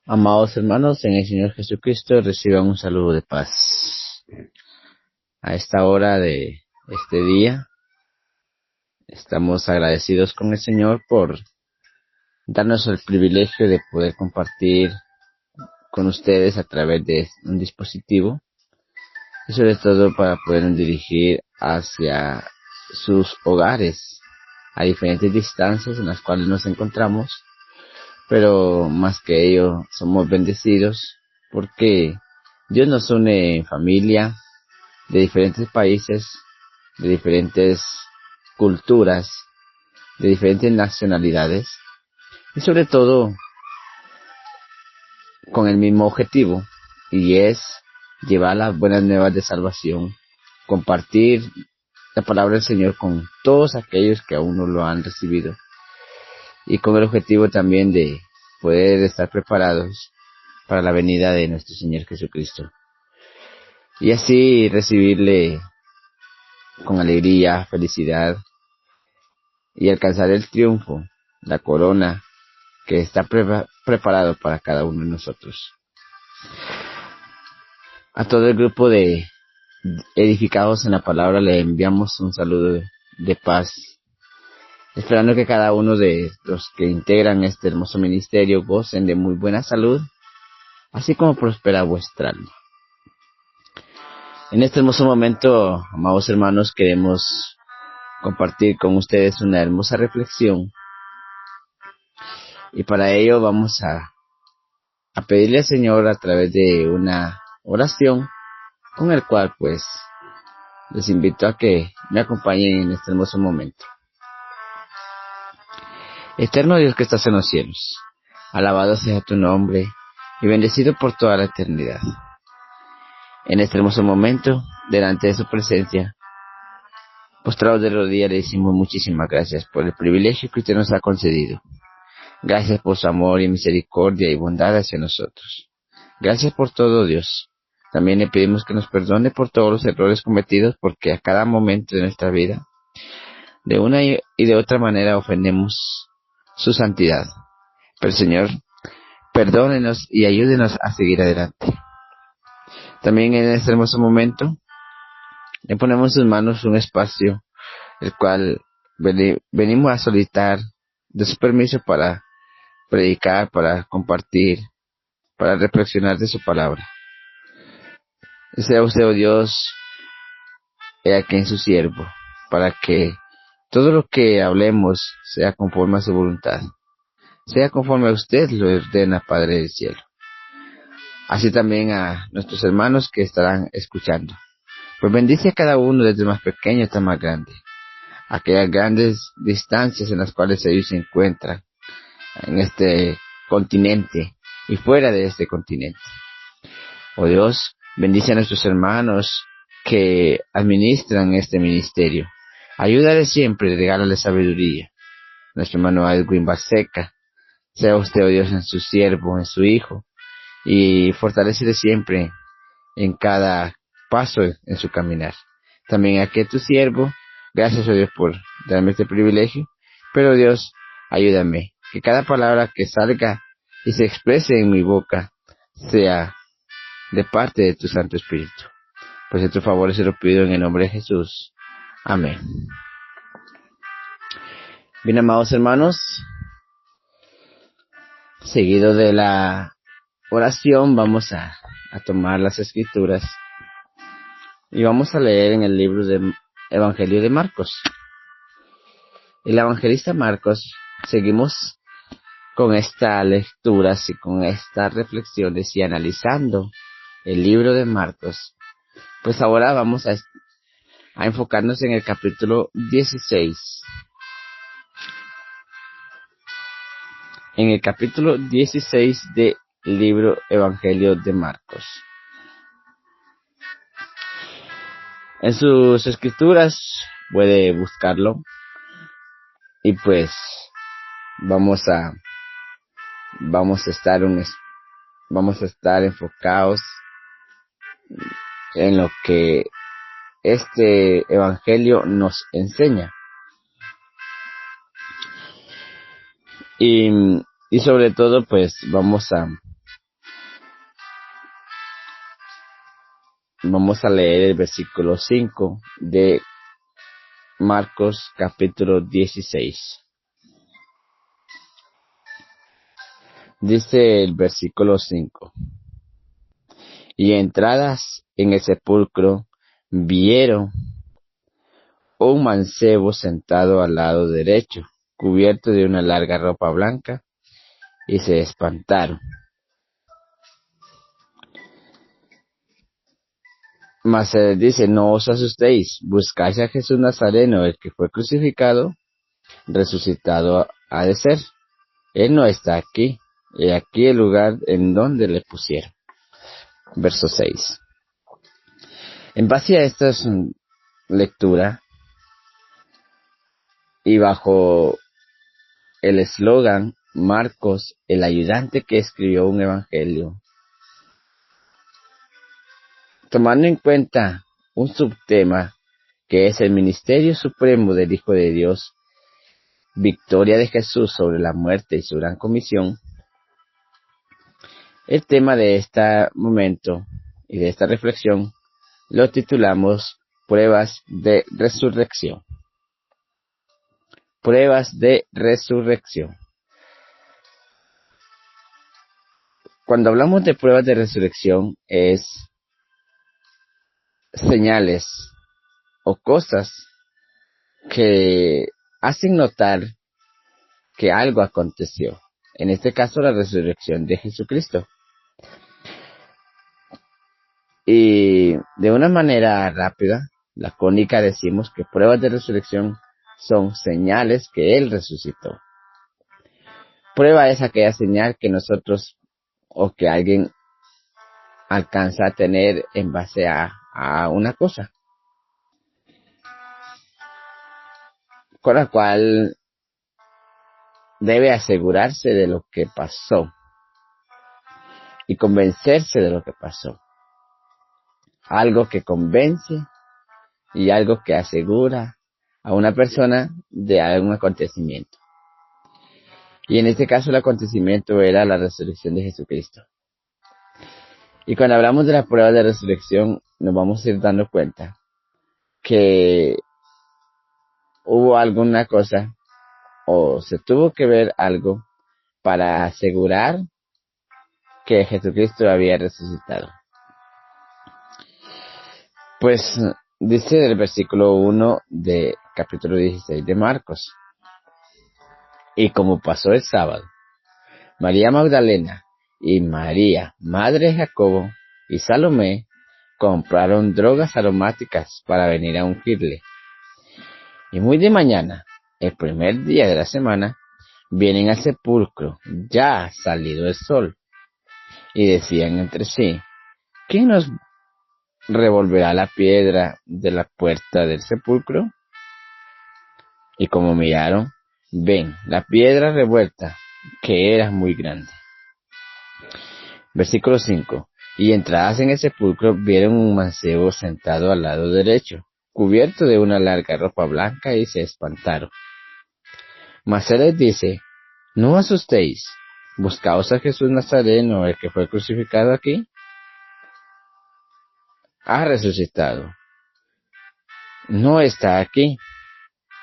Amados hermanos, en el Señor Jesucristo reciban un saludo de paz. A esta hora de este día, estamos agradecidos con el Señor por darnos el privilegio de poder compartir con ustedes a través de un dispositivo y sobre todo para poder dirigir hacia sus hogares a diferentes distancias en las cuales nos encontramos, pero más que ello somos bendecidos porque Dios nos une en familia de diferentes países, de diferentes culturas, de diferentes nacionalidades y sobre todo con el mismo objetivo, y es llevar las buenas nuevas de salvación, compartir la palabra del Señor con todos aquellos que aún no lo han recibido y con el objetivo también de poder estar preparados para la venida de nuestro Señor Jesucristo y así recibirle con alegría, felicidad y alcanzar el triunfo, la corona que está preparado para cada uno de nosotros. A todo el grupo de edificados en la palabra le enviamos un saludo de paz, esperando que cada uno de los que integran este hermoso ministerio gocen de muy buena salud, así como prospera vuestra alma. En este hermoso momento, amados hermanos, queremos compartir con ustedes una hermosa reflexión, y para ello vamos a pedirle al Señor a través de una oración, con el cual pues les invito a que me acompañen en este hermoso momento. Eterno Dios que estás en los cielos, alabado sea tu nombre y bendecido por toda la eternidad. En este hermoso momento, delante de su presencia, postrados de rodillas, le decimos muchísimas gracias por el privilegio que usted nos ha concedido. Gracias por su amor y misericordia y bondad hacia nosotros. Gracias por todo, Dios. También le pedimos que nos perdone por todos los errores cometidos, porque a cada momento de nuestra vida, de una y de otra manera, ofendemos su santidad. Pero, Señor, perdónenos y ayúdenos a seguir adelante. También en este hermoso momento, le ponemos en sus manos un espacio, el cual venimos a solicitar de su permiso para predicar, para compartir, para reflexionar de su palabra. Sea usted, oh Dios, aquí en su siervo, para que todo lo que hablemos sea conforme a su voluntad, sea conforme a usted lo ordena, Padre del cielo. Así también a nuestros hermanos que estarán escuchando. Pues bendice a cada uno, desde el más pequeño hasta el más grande, aquellas grandes distancias en las cuales ellos se encuentran, en este continente y fuera de este continente. Oh Dios, bendice a nuestros hermanos que administran este ministerio. Ayúdale siempre, regálale sabiduría. Nuestro hermano Edwin Baseca, sea usted, oh Dios, en su siervo, en su hijo, y fortalécele siempre en cada paso en su caminar. También aquí a tu siervo, gracias, oh Dios, por darme este privilegio, pero Dios, ayúdame, que cada palabra que salga y se exprese en mi boca sea de parte de tu Santo Espíritu. Pues en tu favor se lo pido en el nombre de Jesús. Amén. Bien, amados hermanos, seguido de la oración vamos a tomar las escrituras y vamos a leer en el libro del Evangelio de Marcos. El evangelista Marcos, seguimos con estas lecturas y con estas reflexiones y analizando el libro de Marcos. Pues ahora vamos a enfocarnos en el capítulo 16. En el capítulo 16 del libro Evangelio de Marcos. En sus escrituras puede buscarlo y pues vamos a estar enfocados en lo que este evangelio nos enseña. Y sobre todo pues vamos a Vamos a leer el versículo 5 de Marcos capítulo 16. Dice el versículo 5. Y entradas en el sepulcro, vieron un mancebo sentado al lado derecho, cubierto de una larga ropa blanca, y se espantaron. Mas se les dice: no os asustéis, buscáis a Jesús Nazareno, el que fue crucificado, resucitado ha de ser. Él no está aquí, he aquí el lugar en donde le pusieron. Verso 6. En base a esta lectura, y bajo el eslogan Marcos, el ayudante que escribió un evangelio, tomando en cuenta un subtema que es el ministerio supremo del Hijo de Dios, victoria de Jesús sobre la muerte y su gran comisión, el tema de este momento y de esta reflexión lo titulamos Pruebas de Resurrección. Pruebas de resurrección. Cuando hablamos de pruebas de resurrección, es señales o cosas que hacen notar que algo aconteció. En este caso, la resurrección de Jesucristo. Y de una manera rápida, lacónica, decimos que pruebas de resurrección son señales que Él resucitó. Prueba es aquella señal que nosotros o que alguien alcanza a tener en base a una cosa, con la cual debe asegurarse de lo que pasó y convencerse de lo que pasó. Algo que convence y algo que asegura a una persona de algún acontecimiento. Y en este caso el acontecimiento era la resurrección de Jesucristo. Y cuando hablamos de la prueba de resurrección, nos vamos a ir dando cuenta que hubo alguna cosa o se tuvo que ver algo para asegurar que Jesucristo había resucitado. Pues dice del versículo 1 de capítulo 16 de Marcos: y como pasó el sábado, María Magdalena y María, madre de Jacobo, y Salomé compraron drogas aromáticas para venir a ungirle. Y muy de mañana, el primer día de la semana, vienen al sepulcro, ya ha salido el sol, y decían entre sí: ¿quién nos revolverá la piedra de la puerta del sepulcro? Y como miraron, ven la piedra revuelta, que era muy grande. Versículo 5. Y entradas en el sepulcro, vieron un mancebo sentado al lado derecho, cubierto de una larga ropa blanca, y se espantaron. Mas él les dice: no asustéis, buscaos a Jesús Nazareno, el que fue crucificado aquí. Ha resucitado. No está aquí,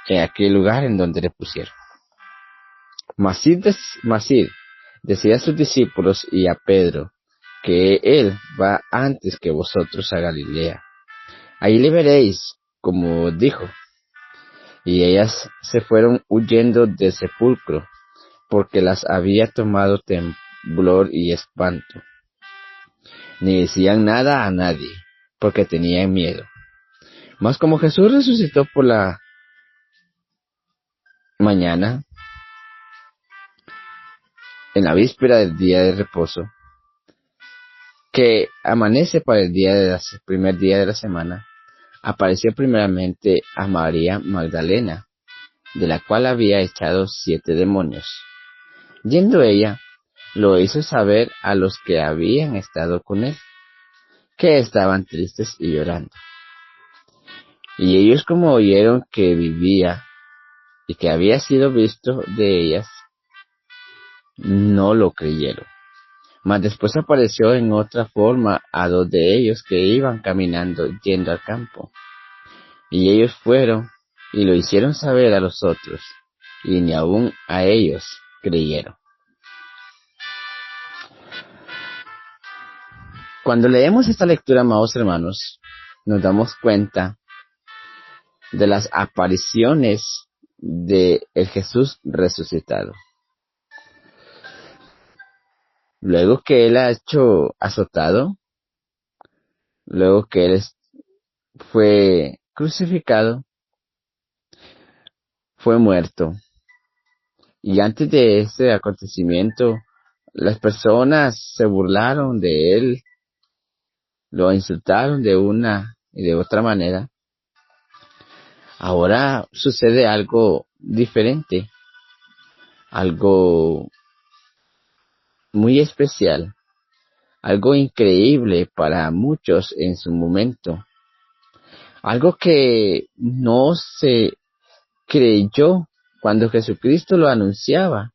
en aquel lugar en donde le pusieron. Masir decía a sus discípulos y a Pedro que él va antes que vosotros a Galilea. Ahí le veréis, como dijo. Y ellas se fueron huyendo del sepulcro, porque las había tomado temblor y espanto. Ni decían nada a nadie, porque tenían miedo. Mas como Jesús resucitó por la mañana, en la víspera del día de reposo, que amanece para el primer día de la semana, apareció primeramente a María Magdalena, de la cual había echado 7 demonios. Yendo ella, lo hizo saber a los que habían estado con él, que estaban tristes y llorando. Y ellos, como oyeron que vivía y que había sido visto de ellas, no lo creyeron. Mas después apareció en otra forma a dos de ellos que iban caminando yendo al campo. Y ellos fueron y lo hicieron saber a los otros, y ni aun a ellos creyeron. Cuando leemos esta lectura, amados hermanos, nos damos cuenta de las apariciones de el Jesús resucitado. Luego que él ha hecho azotado, luego que él fue crucificado, fue muerto. Y antes de ese acontecimiento, las personas se burlaron de él, lo insultaron de una y de otra manera. Ahora sucede algo diferente, algo muy especial, algo increíble para muchos en su momento, algo que no se creyó cuando Jesucristo lo anunciaba.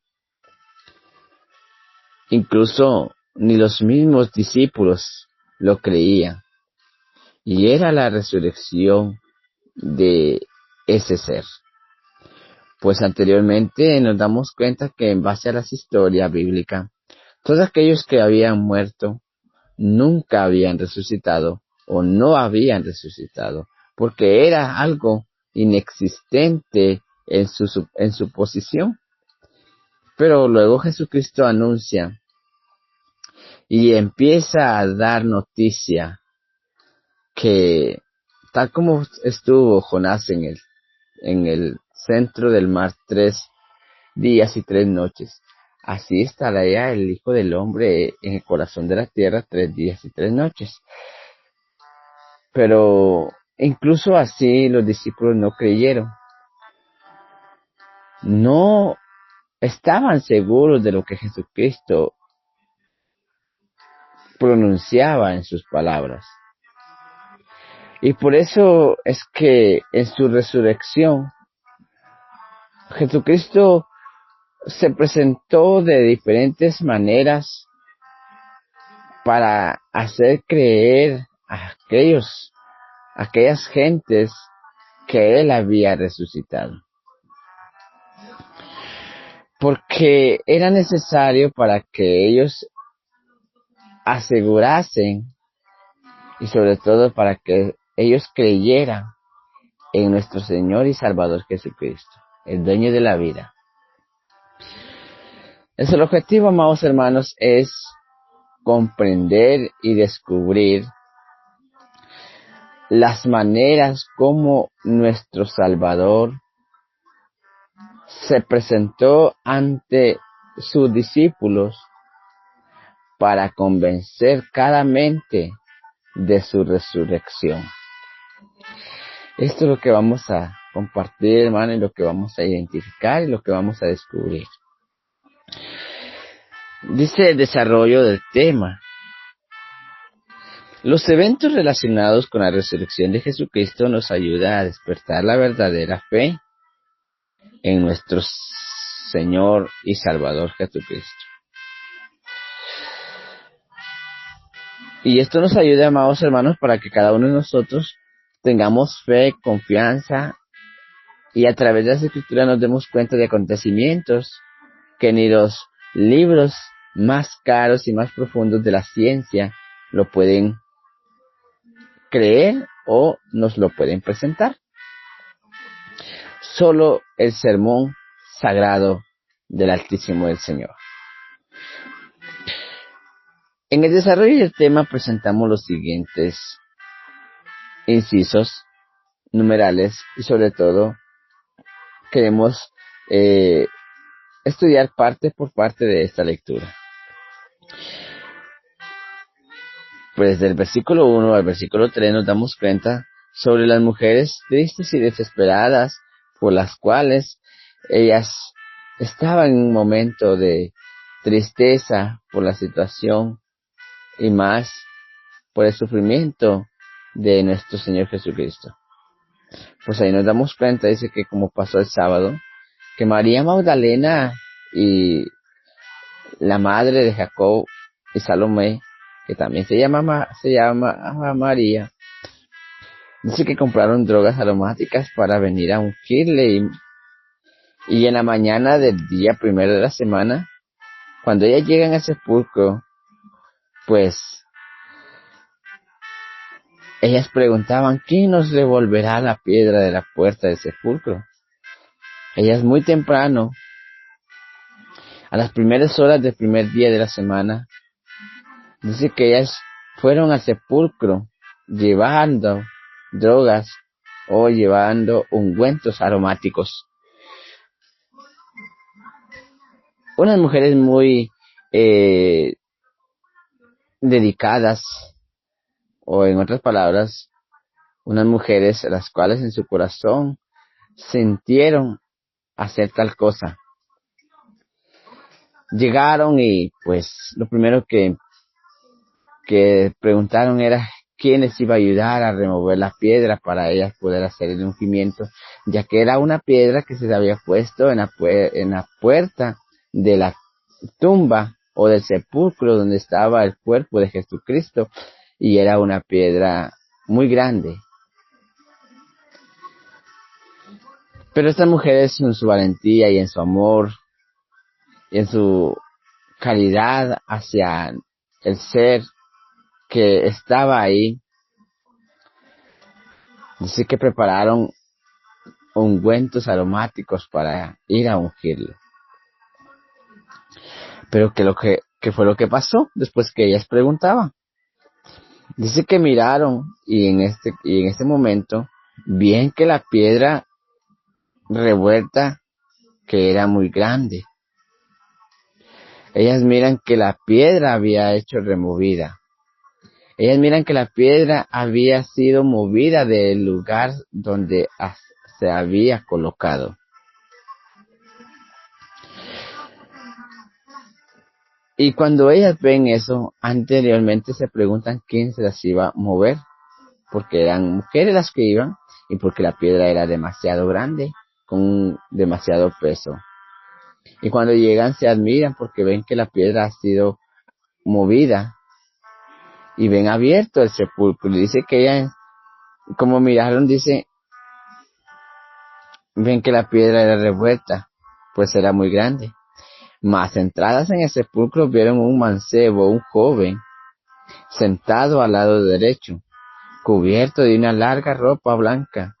Incluso ni los mismos discípulos lo creían. Y era la resurrección de ese ser. Pues anteriormente nos damos cuenta que en base a las historias bíblicas, todos aquellos que habían muerto nunca habían resucitado o no habían resucitado, porque era algo inexistente en su posición. Pero luego Jesucristo anuncia y empieza a dar noticia que tal como estuvo Jonás en el centro del mar 3 días y 3 noches, así estará ya el Hijo del Hombre en el corazón de la tierra 3 días y 3 noches. Pero incluso así los discípulos no creyeron. No estaban seguros de lo que Jesucristo pronunciaba en sus palabras. Y por eso es que en su resurrección, Jesucristo se presentó de diferentes maneras para hacer creer a aquellas gentes que Él había resucitado. Porque era necesario para que ellos asegurasen y sobre todo para que ellos creyeran en nuestro Señor y Salvador Jesucristo, el dueño de la vida. El objetivo, amados hermanos, es comprender y descubrir las maneras como nuestro Salvador se presentó ante sus discípulos para convencer cada mente de su resurrección. Esto es lo que vamos a compartir, hermano, y lo que vamos a identificar y lo que vamos a descubrir. Dice el desarrollo del tema. Los eventos relacionados con la resurrección de Jesucristo nos ayudan a despertar la verdadera fe en nuestro Señor y Salvador Jesucristo. Y esto nos ayuda, amados hermanos, para que cada uno de nosotros tengamos fe, confianza, y a través de las Escrituras nos demos cuenta de acontecimientos que ni los libros más caros y más profundos de la ciencia lo pueden creer o nos lo pueden presentar. Solo el sermón sagrado del Altísimo del Señor. En el desarrollo del tema presentamos los siguientes incisos, numerales, y sobre todo queremos estudiar parte por parte de esta lectura. Pues del versículo 1 al versículo 3 nos damos cuenta sobre las mujeres tristes y desesperadas por las cuales ellas estaban en un momento de tristeza por la situación y más por el sufrimiento de nuestro Señor Jesucristo. Pues ahí nos damos cuenta, dice que como pasó el sábado, que María Magdalena y la madre de Jacob y Salomé, que también se llama María, dice que compraron drogas aromáticas para venir a ungirle y en la mañana del día primero de la semana, cuando ellas llegan al sepulcro, pues ellas preguntaban, ¿quién nos devolverá la piedra de la puerta del sepulcro? Ellas muy temprano, a las primeras horas del primer día de la semana, dice que ellas fueron al sepulcro llevando drogas o llevando ungüentos aromáticos. Unas mujeres muy dedicadas, o en otras palabras, unas mujeres las cuales en su corazón sintieron hacer tal cosa. Llegaron y pues lo primero que preguntaron era quién les iba a ayudar a remover la piedra para ellas poder hacer el ungimiento, ya que era una piedra que se había puesto en la puerta de la tumba o del sepulcro donde estaba el cuerpo de Jesucristo, y era una piedra muy grande. Pero estas mujeres, en su valentía y en su amor y en su caridad hacia el ser que estaba ahí, dice que prepararon ungüentos aromáticos para ir a ungirlo. Pero ¿qué fue lo que pasó después que ellas preguntaban? Dice que miraron y en este momento bien que la piedra revuelta, que era muy grande. Ellas miran que la piedra había hecho removida. Ellas miran que la piedra había sido movida del lugar donde se había colocado. Y cuando ellas ven eso, anteriormente se preguntan quién se las iba a mover, porque eran mujeres las que iban y porque la piedra era demasiado grande, con demasiado peso. Y cuando llegan se admiran porque ven que la piedra ha sido movida y ven abierto el sepulcro. Y dice que ellas, como miraron, ven que la piedra era revuelta, pues era muy grande. Mas entradas en el sepulcro vieron un mancebo, un joven, sentado al lado derecho, cubierto de una larga ropa blanca,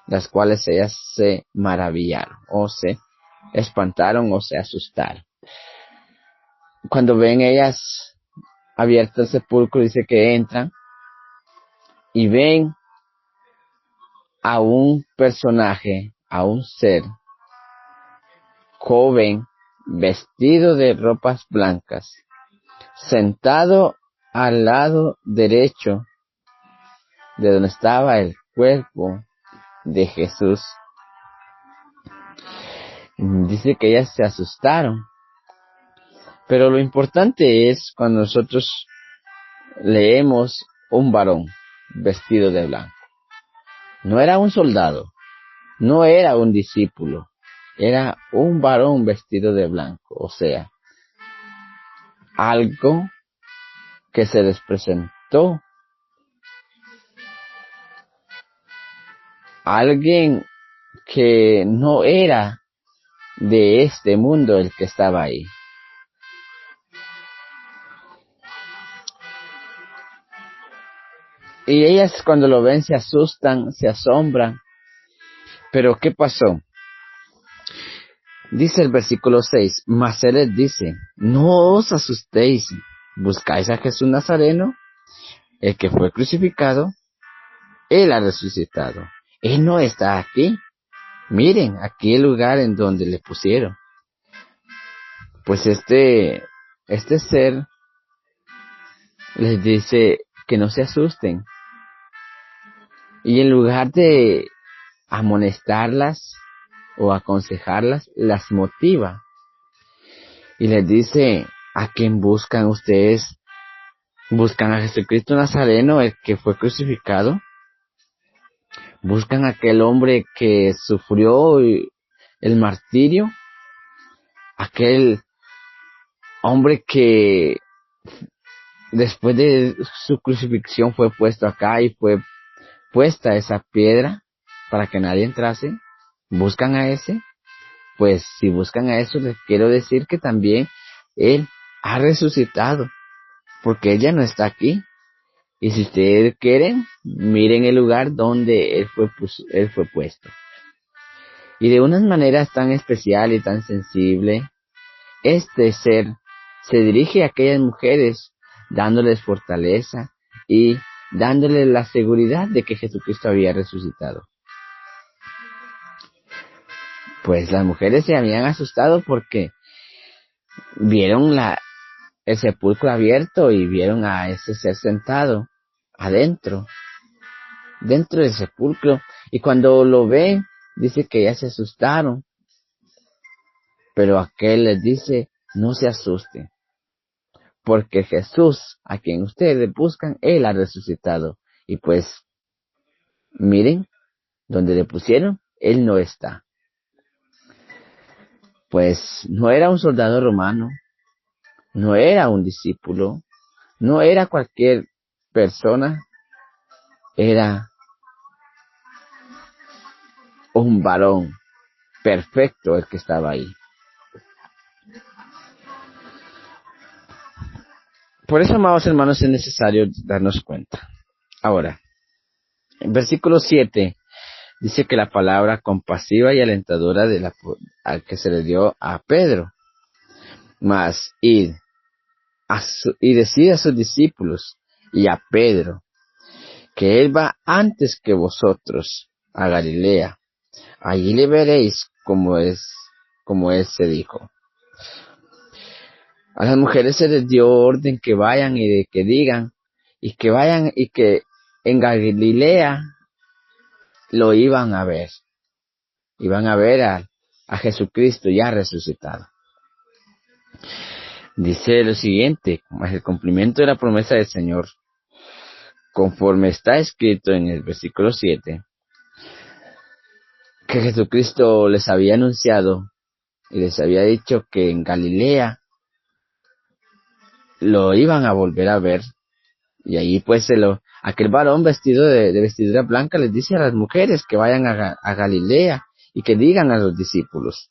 las cuales ellas se maravillaron, o se espantaron, o se asustaron. Cuando ven ellas abierto el sepulcro, dice que entran y ven a un personaje, a un ser joven, vestido de ropas blancas, sentado al lado derecho de donde estaba el cuerpo de Jesús. Dice que ellas se asustaron, pero lo importante es cuando nosotros leemos un varón vestido de blanco. No era un soldado, no era un discípulo, era un varón vestido de blanco, o sea, algo que se les presentó, alguien que no era de este mundo el que estaba ahí. Y ellas cuando lo ven se asustan, se asombran. Pero ¿qué pasó? Dice el versículo 6, mas él les dice, no os asustéis, buscáis a Jesús Nazareno, el que fue crucificado, él ha resucitado. Él no está aquí. Miren, aquí el lugar en donde le pusieron. Pues este ser les dice que no se asusten. Y en lugar de amonestarlas o aconsejarlas, las motiva. Y les dice, ¿a quién buscan ustedes? ¿Buscan a Jesucristo Nazareno, el que fue crucificado? ¿Buscan a aquel hombre que sufrió el martirio? Aquel hombre que después de su crucifixión fue puesto acá y fue puesta esa piedra para que nadie entrase. ¿Buscan a ese? Pues si buscan a eso, les quiero decir que también Él ha resucitado, porque Él ya no está aquí. Y si ustedes quieren, miren el lugar donde Él fue puesto. Y de unas maneras tan especial y tan sensible, este ser se dirige a aquellas mujeres dándoles fortaleza y dándoles la seguridad de que Jesucristo había resucitado. Pues las mujeres se habían asustado porque vieron el sepulcro abierto y vieron a ese ser sentado dentro del sepulcro. Y cuando lo ven, dice que ya se asustaron. Pero aquel les dice, no se asusten, porque Jesús, a quien ustedes buscan, Él ha resucitado. Y pues, miren, donde le pusieron, Él no está. Pues no era un soldado romano, no era un discípulo, no era cualquier persona, era un varón perfecto el que estaba ahí. Por eso, amados hermanos, es necesario darnos cuenta. Ahora, en versículo 7 dice que la palabra compasiva y alentadora al que se le dio a Pedro, mas id y decid a sus discípulos y a Pedro que él va antes que vosotros a Galilea. Allí le veréis como él se dijo. A las mujeres se les dio orden que vayan y de que digan y que en Galilea lo iban a ver. Iban a ver a Jesucristo ya resucitado. Dice lo siguiente, más el cumplimiento de la promesa del Señor, conforme está escrito en el versículo 7, que Jesucristo les había anunciado y les había dicho que en Galilea lo iban a volver a ver. Y ahí pues aquel varón vestido de vestidura blanca les dice a las mujeres que vayan a Galilea y que digan a los discípulos.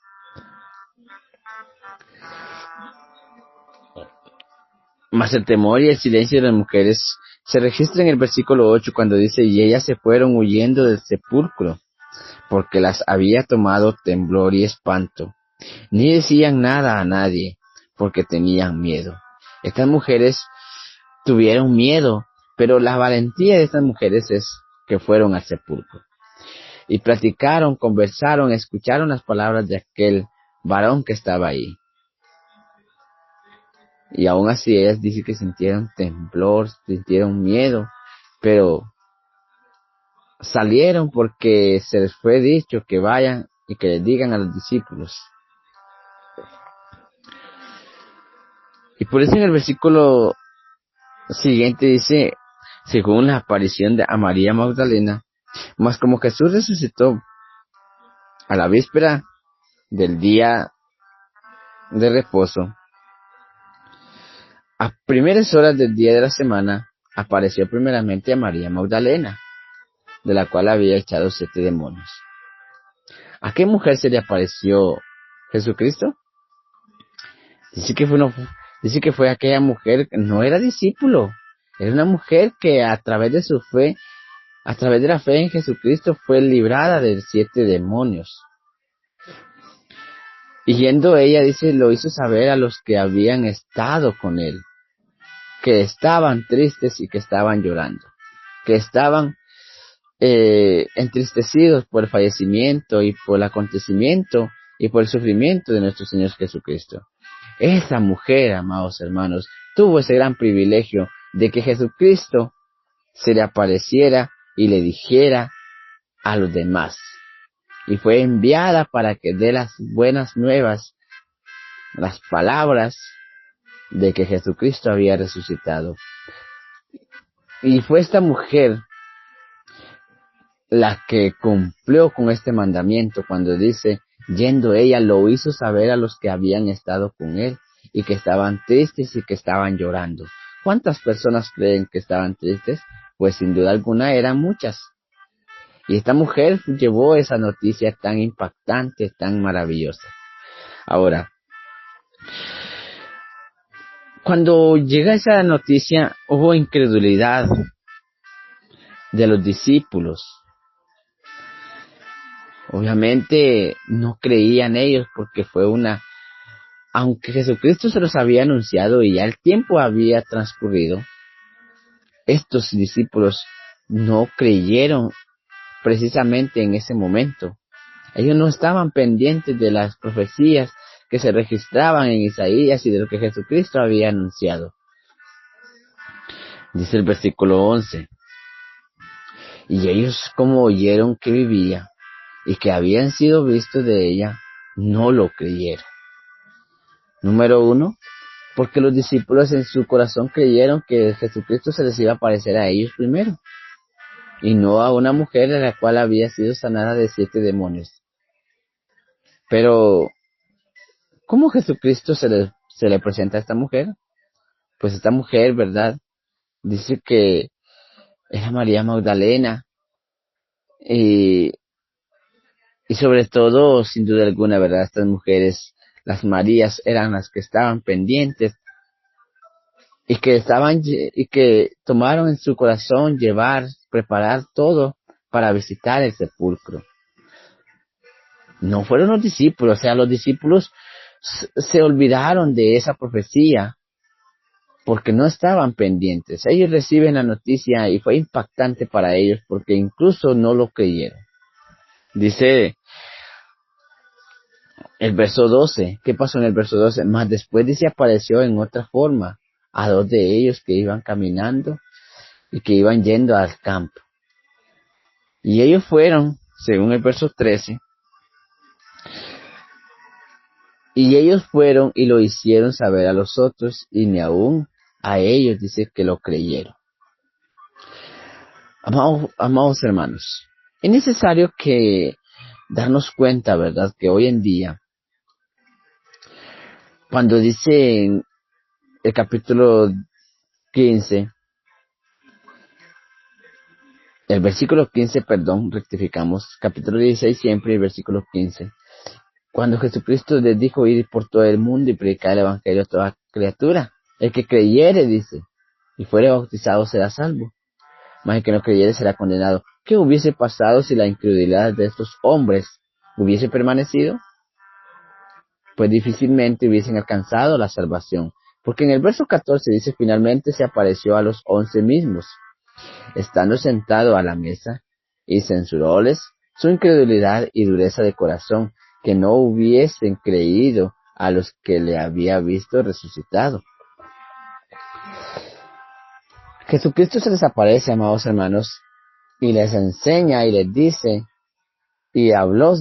Mas el temor y el silencio de las mujeres se registra en el versículo 8 cuando dice, y ellas se fueron huyendo del sepulcro, porque las había tomado temblor y espanto. Ni decían nada a nadie, porque tenían miedo. Estas mujeres tuvieron miedo, pero la valentía de estas mujeres es que fueron al sepulcro. Y platicaron, conversaron, escucharon las palabras de aquel varón que estaba ahí. Y aún así ellas dicen que sintieron temblor, sintieron miedo, pero salieron porque se les fue dicho que vayan y que les digan a los discípulos. Y por eso en el versículo siguiente dice, según la aparición a María Magdalena, mas como Jesús resucitó a la víspera del día de reposo, a primeras horas del día de la semana, apareció primeramente a María Magdalena, de la cual había echado 7 demonios. ¿A qué mujer se le apareció Jesucristo? Dice que fue aquella mujer que no era discípulo, era una mujer que a través de su fe, a través de la fe en Jesucristo, fue librada de 7 demonios. Y yendo ella, dice, lo hizo saber a los que habían estado con él, que estaban tristes y que estaban llorando, que estaban entristecidos por el fallecimiento y por el acontecimiento y por el sufrimiento de nuestro Señor Jesucristo. Esa mujer, amados hermanos, tuvo ese gran privilegio de que Jesucristo se le apareciera y le dijera a los demás. Y fue enviada para que dé las buenas nuevas, las palabras de que Jesucristo había resucitado. Y fue esta mujer la que cumplió con este mandamiento cuando dice, yendo ella lo hizo saber a los que habían estado con él y que estaban tristes y que estaban llorando. ¿Cuántas personas creen que estaban tristes? Pues sin duda alguna eran muchas. Y esta mujer llevó esa noticia tan impactante, tan maravillosa. Ahora, cuando llega esa noticia, hubo incredulidad de los discípulos. Obviamente no creían ellos porque aunque Jesucristo se los había anunciado y ya el tiempo había transcurrido, estos discípulos no creyeron precisamente en ese momento. Ellos no estaban pendientes de las profecías que se registraban en Isaías y de lo que Jesucristo había anunciado. Dice el versículo 11. Y ellos, como oyeron que vivía y que habían sido vistos de ella, no lo creyeron. Número 1, porque los discípulos en su corazón creyeron que Jesucristo se les iba a aparecer a ellos primero, y no a una mujer a la cual había sido sanada de 7 demonios. Pero, ¿cómo Jesucristo se le presenta a esta mujer? Pues esta mujer, ¿verdad? Dice que era María Magdalena, y sobre todo, sin duda alguna, ¿verdad? Estas mujeres, las Marías, eran las que estaban pendientes y que tomaron en su corazón preparar todo para visitar el sepulcro. No fueron los discípulos, o sea, los discípulos se olvidaron de esa profecía porque no estaban pendientes. Ellos reciben la noticia y fue impactante para ellos porque incluso no lo creyeron. Dice el verso 12, ¿qué pasó en el verso 12? Más después dice apareció en otra forma a 2 de ellos que iban caminando y que iban yendo al campo. Y ellos fueron, según el verso 13, y ellos fueron y lo hicieron saber a los otros, y ni aún a ellos dice que lo creyeron. Amados hermanos, es necesario que darnos cuenta, ¿verdad?, que hoy en día, cuando dice en el capítulo 15, el versículo 15, rectificamos, capítulo 16 siempre, el versículo 15, cuando Jesucristo les dijo ir por todo el mundo y predicar el evangelio a toda criatura, el que creyere, dice, y fuere bautizado será salvo, mas el que no creyere será condenado. ¿Qué hubiese pasado si la incredulidad de estos hombres hubiese permanecido? Pues difícilmente hubiesen alcanzado la salvación, porque en el verso 14 dice, finalmente se apareció a los 11 mismos, estando sentado a la mesa, y censuróles su incredulidad y dureza de corazón, que no hubiesen creído a los que le había visto resucitado. Jesucristo se les aparece, amados hermanos, y les enseña y les dice, y habló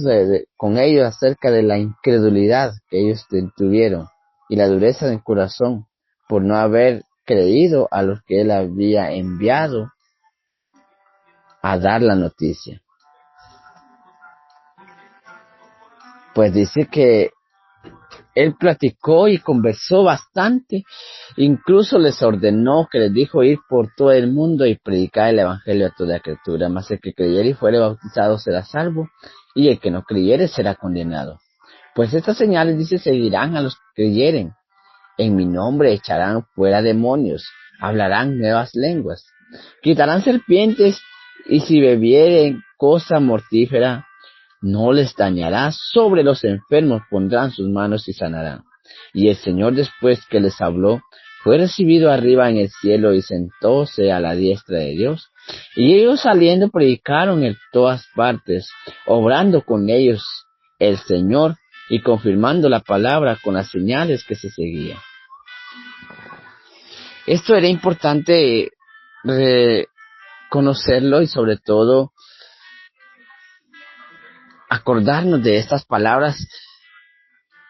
con ellos acerca de la incredulidad que ellos tuvieron, y la dureza del corazón, por no haber creído a los que él había enviado a dar la noticia. Pues dice que él platicó y conversó bastante, incluso les ordenó que les dijo ir por todo el mundo y predicar el evangelio a toda criatura, mas el que creyere y fuere bautizado será salvo, y el que no creyere será condenado. Pues estas señales, dice, seguirán a los que creyeren. En mi nombre echarán fuera demonios, hablarán nuevas lenguas, quitarán serpientes, y si bebieren cosa mortífera, no les dañará, sobre los enfermos pondrán sus manos y sanarán. Y el Señor, después que les habló, fue recibido arriba en el cielo y sentóse a la diestra de Dios. Y ellos saliendo predicaron en todas partes, obrando con ellos el Señor y confirmando la palabra con las señales que se seguían. Esto era importante conocerlo y sobre todo acordarnos de estas palabras,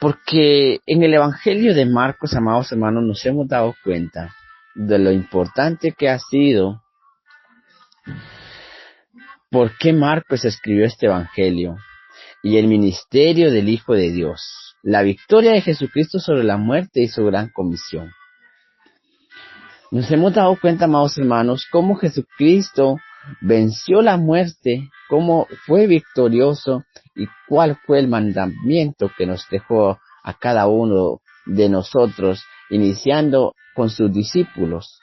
porque en el Evangelio de Marcos, amados hermanos, nos hemos dado cuenta de lo importante que ha sido por qué Marcos escribió este Evangelio y el ministerio del Hijo de Dios. la victoria de Jesucristo sobre la muerte y su gran comisión. Nos hemos dado cuenta, amados hermanos, cómo Jesucristo venció la muerte, cómo fue victorioso y cuál fue el mandamiento que nos dejó a cada uno de nosotros, iniciando con sus discípulos.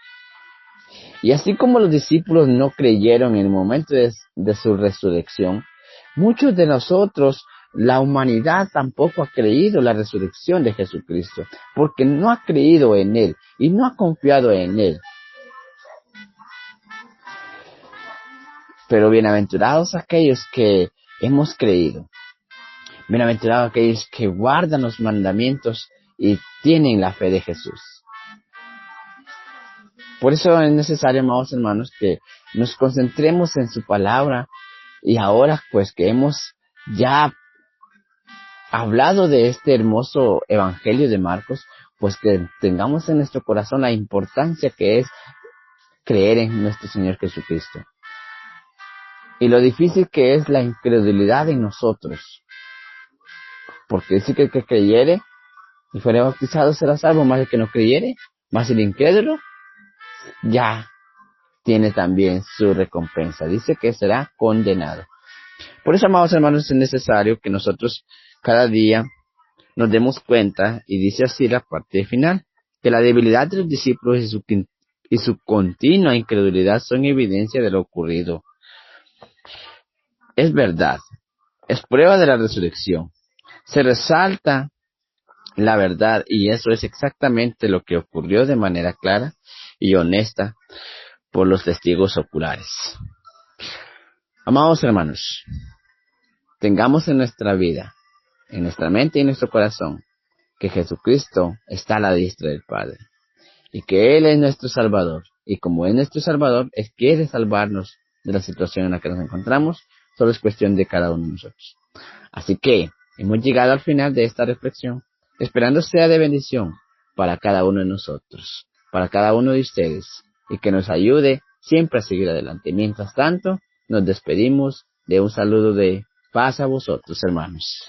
Y así como los discípulos no creyeron en el momento de su resurrección, muchos de nosotros, la humanidad tampoco ha creído la resurrección de Jesucristo, porque no ha creído en Él y no ha confiado en Él. Pero bienaventurados aquellos que hemos creído, bienaventurados aquellos que guardan los mandamientos y tienen la fe de Jesús. Por eso es necesario, amados hermanos, que nos concentremos en su palabra y ahora pues que hemos ya hablado de este hermoso evangelio de Marcos, pues que tengamos en nuestro corazón la importancia que es creer en nuestro Señor Jesucristo. Y lo difícil que es la incredulidad en nosotros. Porque dice que el que creyere y fuere bautizado será salvo, más el que no creyere, más el incrédulo, ya tiene también su recompensa. Dice que será condenado. Por eso, amados hermanos, es necesario que nosotros cada día nos demos cuenta, y dice así la parte final, que la debilidad de los discípulos y su continua incredulidad son evidencia de lo ocurrido. Es verdad, es prueba de la resurrección. Se resalta la verdad y eso es exactamente lo que ocurrió de manera clara y honesta por los testigos oculares. Amados hermanos, tengamos en nuestra vida, en nuestra mente y en nuestro corazón, que Jesucristo está a la diestra del Padre y que Él es nuestro Salvador. Y como es nuestro Salvador, Él quiere salvarnos de la situación en la que nos encontramos. Solo es cuestión de cada uno de nosotros. Así que hemos llegado al final de esta reflexión, esperando sea de bendición para cada uno de nosotros, para cada uno de ustedes, y que nos ayude siempre a seguir adelante. Mientras tanto, nos despedimos de un saludo de paz a vosotros, hermanos.